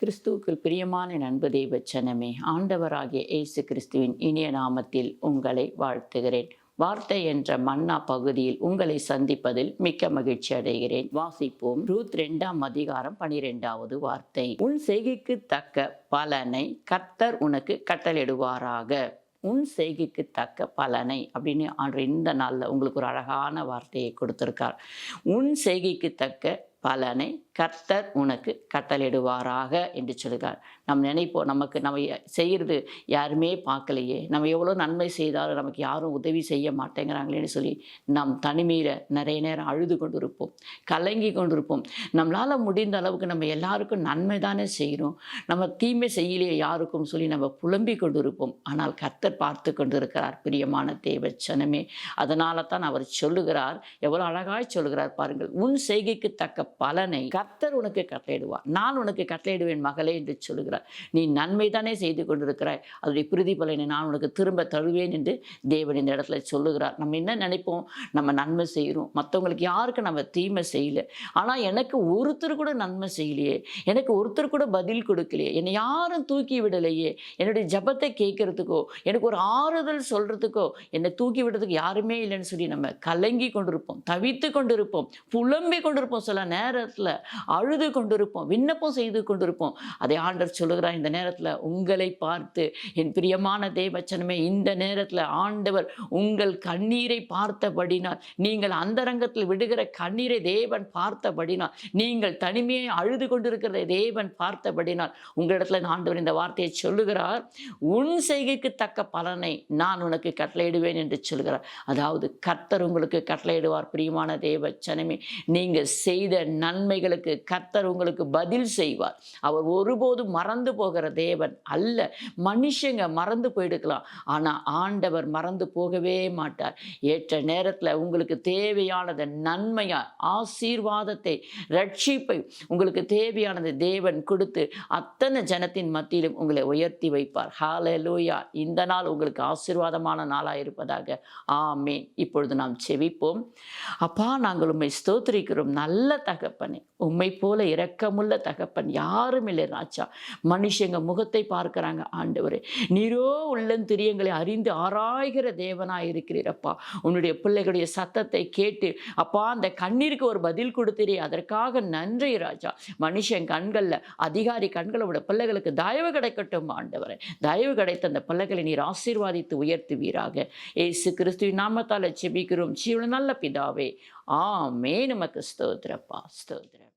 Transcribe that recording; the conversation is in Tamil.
கிறிஸ்துவுக்குள் பிரியமான நண்பு தெய்வச்சனமே, ஆண்டவராகிய இயேசு கிறிஸ்துவின் இனிய நாமத்தில் உங்களை வாழ்த்துகிறேன். வார்த்தை என்ற மன்னா பகுதியில் உங்களை சந்திப்பதில் மிக்க மகிழ்ச்சி அடைகிறேன். வாசிப்போம். ரூத் 2ஆம் அதிகாரம் 12வது வார்த்தை. உன் செய்கைக்கு தக்க பலனை கர்த்தர் உனக்கு கட்டளையிடுவாராக. உன் செய்கைக்கு தக்க பலனை அப்படின்னு ஆண்டவர் இந்த நாளில் உங்களுக்கு ஒரு அழகான வார்த்தையை கொடுத்திருக்கார். உன் செய்கைக்கு தக்க பலனை கர்த்தர் உனக்கு கட்டளையிடுவாராக என்று சொல்கிறார். நம்ம நினைப்போம், நம்ம செய்கிறது யாருமே பார்க்கலையே, நம்ம எவ்வளோ நன்மை செய்தாலும் நமக்கு யாரும் உதவி செய்ய மாட்டேங்கிறாங்களேன்னு சொல்லி நம் தனிமையில் நிறைய நேரம் அழுது கொண்டு இருப்போம், கலங்கி கொண்டு இருப்போம். நம்மளால் முடிந்த அளவுக்கு நம்ம எல்லாருக்கும் நன்மை தானே செய்கிறோம், நம்ம தீமை செய்யலையே யாருக்கும் சொல்லி நம்ம புலம்பி கொண்டு இருப்போம். ஆனால் கர்த்தர் பார்த்து கொண்டு இருக்கிறார். பிரியமான தேவச்சனமே, அதனால தான் அவர் சொல்லுகிறார், எவ்வளோ அழகாய் சொல்லுகிறார் பாருங்கள். உன் செய்கைக்கு தக்க பலனை கர்த்தர் உனக்கு கட்டளையிடுவார். நான் உனக்கு கட்டளையிடுவேன் மகளே என்று சொல்லுகிறார். நீ நன்மை தானே செய்து கொண்டிருக்கிறாய், அதனுடைய பிரதிபலனை நான் உனக்கு திரும்ப தருவேன் என்று தேவன் இந்த இடத்துல சொல்லுகிறார். நம்ம என்ன நினைப்போம், நம்ம நன்மை செய்கிறோம், மற்றவங்களுக்கு யாருக்கு நம்ம தீமை செய்யல, ஆனால் எனக்கு ஒருத்தர் கூட நன்மை செய்யலையே, எனக்கு ஒருத்தர் கூட பதில் கொடுக்கலையே, என்னை யாரும் தூக்கி விடலையே, என்னுடைய ஜபத்தை கேட்கறதுக்கோ எனக்கு ஒரு ஆறுதல் சொல்றதுக்கோ என்னை தூக்கி விடுறதுக்கு யாருமே இல்லைன்னு சொல்லி நம்ம கலங்கி கொண்டிருப்போம், தவித்து கொண்டிருப்போம், புலம்பி கொண்டிருப்போம், சில நேரத்தில் அழுது கொண்டிருப்போம், விண்ணப்பம் செய்து கொண்டிருப்போம். அதை ஆண்டவர் சொல்லுகிறார், இந்த நேரத்தில் உங்களை பார்த்து, என் பிரியமான தேவச்சனமே, இந்த நேரத்தில் ஆண்டவர் உங்கள் கண்ணீரை பார்த்தபடினால், நீங்கள் அந்தரங்கத்தில் விடுகிற கண்ணீரை தேவன் பார்த்தபடினால், நீங்கள் தனிமையை அழுது கொண்டிருக்கிறதை தேவன் பார்த்தபடினால், உங்களிடத்தில் ஆண்டவர் இந்த வார்த்தையை சொல்லுகிறார். உன் செய்கைக்கு தக்க பலனை நான் உனக்கு கட்டளையிடுவேன் என்று சொல்கிறார். அதாவது கர்த்தர் உங்களுக்கு கட்டளையிடுவார். பிரியமான தேவச்சனமே, நீங்கள் செய்த நன்மைகளுக்கு கர்த்தர் உங்களுக்கு பதில் செய்வார். அவர் ஒருபோதும் மறந்து போகிற தேவன் அல்ல. மனுஷங்க மறந்து போயிடுக்கலாம், ஆனால் ஆண்டவர் மறந்து போகவே மாட்டார். ஏற்ற நேரத்தில் உங்களுக்கு தேவையானது நன்மையா ஆசீர்வாதத்தை, ரட்சிப்பை உங்களுக்கு தேவையானது தேவன் கொடுத்து அத்தனை ஜனத்தின் மத்தியிலும் உங்களை உயர்த்தி வைப்பார். ஹல்லேலூயா. இந்த நாள் உங்களுக்கு ஆசீர்வாதமான நாளாக இருப்பதாக. ஆமென். இப்பொழுது நாம் செபிப்போம். அப்பா, நாங்கள் உம்மை ஸ்தோத்திரிக்கிறோம். நல்ல தகப்பனே, உம்மை போல இரக்கமுள்ள தகப்பன் யாரும் இல்லை ராஜா. மனுஷங்க முகத்தை பார்க்கிறாங்க ஆண்டவரே, நீரோ உள்ளந்திரியங்களை அறிந்து ஆராய்கிற தேவனாய் இருக்கிறீரப்பா. உன்னுடைய பிள்ளைகளுடைய சத்தத்தை கேட்டு அப்பா அந்த கண்ணீருக்கு ஒரு பதில் கொடுத்தீரே, அதற்காக நன்றி ராஜா. மனுஷன் கண்களில், அதிகாரி கண்களோட பிள்ளைகளுக்கு தயவு கிடைக்கட்டும் ஆண்டவரே. தயவு கிடைத்த அந்த பிள்ளைகளை நீர் ஆசீர்வாதித்து உயர்த்துவீராக. இயேசு கிறிஸ்துவின் நாமத்தால் செபிக்கிறோம் ஜீவனுள்ள நல்ல பிதாவே. ஆமென். நமக்கு ஸ்தோத்திரப்பா, ஸ்தோத்திரம்.